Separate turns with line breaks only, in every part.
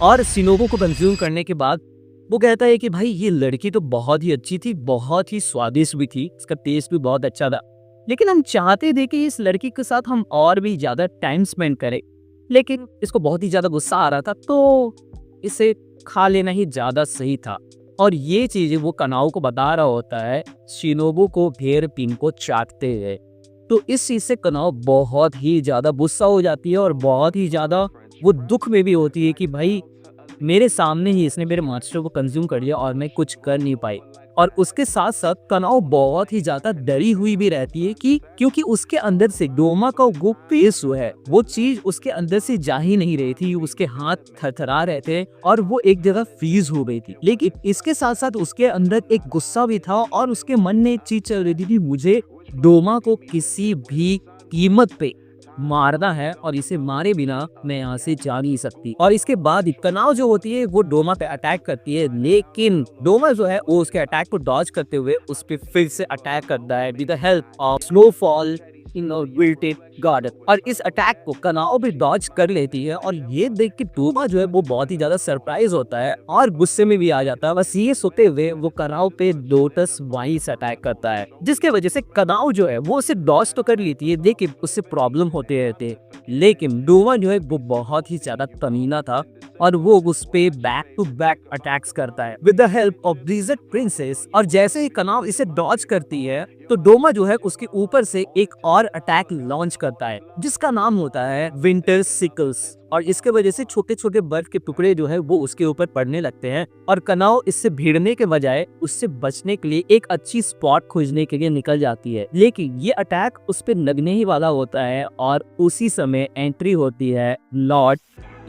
और शिनोबू को कंज्यूम करने के बाद वो कहता है कि भाई ये लड़की तो बहुत ही अच्छी थी, बहुत ही स्वादिष्ट भी थी, इसका टेस्ट भी बहुत अच्छा था, लेकिन हम चाहते थे कि इस लड़की के साथ हम और भी ज़्यादा टाइम स्पेंड करें। लेकिन इसको बहुत ही ज़्यादा गुस्सा आ रहा था, तो इसे खा लेना ही ज़्यादा सही था। और ये चीज़ें वो कनाओ को बता रहा होता है शिनोबू को भेड़ पिन को चाटते हुए। तो इस चीज़ से कनाओ बहुत ही ज़्यादा गुस्सा हो जाती है और बहुत ही ज़्यादा वो दुख में भी होती है कि भाई मेरे सामने ही इसने मेरे मास्टर को कंज्यूम कर लिया और मैं कुछ कर नहीं पाई। और उसके साथ साथ कनाओ बहुत ही ज्यादा डरी हुई भी रहती है कि क्योंकि उसके अंदर से डोमा का वो पेश है, वो चीज उसके अंदर से जा ही नहीं रही थी, उसके हाथ थरथरा रहे थे और वो एक जगह फ्रीज हो गई थी। लेकिन इसके साथ साथ उसके अंदर एक गुस्सा भी था और उसके मन में एक चीज चल रही थी, मुझे डोमा को किसी भी कीमत पे मारना है और इसे मारे बिना मैं यहाँ से जा नहीं सकती। और इसके बाद कनाव जो होती है वो डोमा पे अटैक करती है, लेकिन डोमा जो है वो उसके अटैक को डॉज करते हुए उस पर फिर से अटैक करता है with the help of snowfall in wilted garden. और इस अटैक को कनाओ भी डॉज कर लेती है और ये देख के डोमा जो है वो बहुत ही ज्यादा सरप्राइज होता है और गुस्से में भी आ जाता है। बस ये सोते हुए वो कनाओ पे लोटस वाइस अटैक करता है, जिसके वजह से कनाओ जो है वो उसे डॉज तो कर लेती है, लेकिन उससे प्रॉब्लम होते रहते। लेकिन डोमा जो है वो बहुत ही ज्यादा कमीना था और वो उस पे बैक टू बैक अटैक्स करता है with the help of Blizzard princess. और जैसे ही कनाव इसे डॉज करती है तो डोमा जो है उसके ऊपर से एक और अटैक लॉन्च करता है जिसका नाम होता है विंटर सिकल्स। और इसके वजह से छोटे छोटे बर्फ के टुकड़े जो है वो उसके ऊपर पड़ने लगते हैं और कनाव इससे भिड़ने के बजाय उससे बचने के लिए एक अच्छी स्पॉट खोजने के लिए निकल जाती है। लेकिन ये अटैक उस पर लगने ही वाला होता है और उसी समय एंट्री होती है लॉर्ड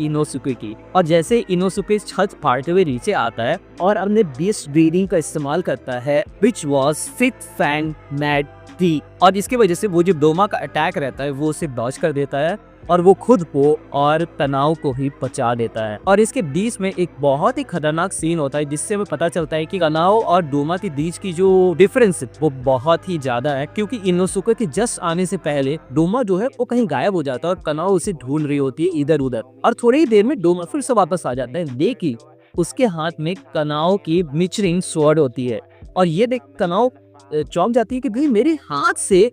इनोसुके की। और जैसे इनोसुके छत फाड़ते हुए नीचे आता है और अपने बीस्ट ब्रीडिंग का इस्तेमाल करता है which was fifth fang mad थी। और इसकी वजह से वो जो डोमा का अटैक रहता है वो उसे डॉज कर देता है और वो खुद को और तनाव को ही बचा देता है। और इसके बीच में एक बहुत ही खतरनाक सीन होता है जिससे हमें पता चलता है कि कनाओ और डोमा के बीच की जो डिफरेंस है वो बहुत ही ज्यादा है, क्योंकि इनोसुके के जस्ट आने से पहले डोमा जो है वो कहीं गायब हो जाता है और कनाओ उसे ढूंढ रही होती है इधर उधर, और थोड़ी ही देर में डोमा फिर से वापस आ जाता है। लेकिन उसके हाथ में कनाओ की मिचरिंग स्वॉर्ड होती है और ये देख कनाओ चौंक जाती है कि भाई मेरे हाथ से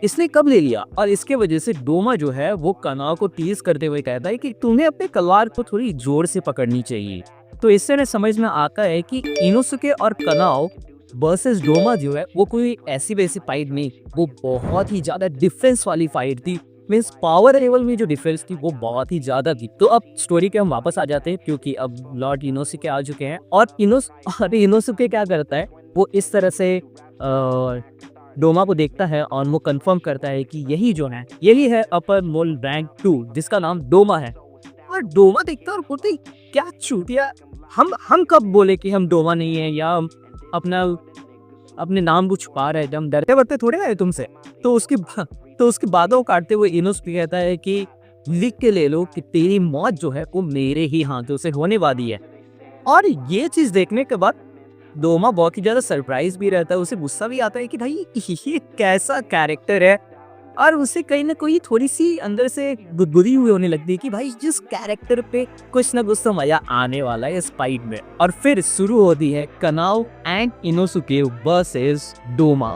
इसने कब ले लिया। और इसके वजह से डोमा जो है वो कनाओ को टीज करते हुए कहता है कि तुम्हें अपने तलवार को थोड़ी जोर से पकड़नी चाहिए। तो इससे न समझ में आता है कि इनोसुके और कनाओ वर्सेस डोमा जो है वो कोई ऐसी वैसी फाइट नहीं, वो बहुत ही ज्यादा डिफरेंस वाली फाइट थी। मीन्स पावर लेवल में जो डिफरेंस थी वो बहुत ही ज्यादा थी। तो अब स्टोरी के हम वापस आ जाते हैं क्योंकि अब लॉर्ड इनोसुके आ चुके हैं और इनोसुके क्या करता है, वो इस तरह से डोमा को देखता है और वो कंफर्म करता है कि यही जो है यही है अपर मोल रैंक 2 जिसका नाम डोमा है। और डोमा देखता है और बोलते क्या चूतिया, हम कब बोले कि हम डोमा नहीं है या हम अपने नाम को छुपा रहे हैं, हम डरते वरते थोड़े आए तुमसे। तो उसकी बातों काटते हुए इनोसुके कहता है कि लिख के ले लो कि तेरी मौत जो है वो मेरे ही हाथों से होने वाली है। और ये चीज देखने के बाद डोमा बहुत ही ज्यादा सरप्राइज भी रहता है, उसे गुस्सा भी आता है कि भाई ये कैसा कैरेक्टर है, और उसे कहीं ना कहीं थोड़ी सी अंदर से गुदगुदी हुई होने लगती है कि भाई जिस कैरेक्टर पे कुछ ना कुछ तो मजा आने वाला है इस फाइट में। और फिर शुरू होती है कनाओ एंड इनोसुके वर्सेस डोमा।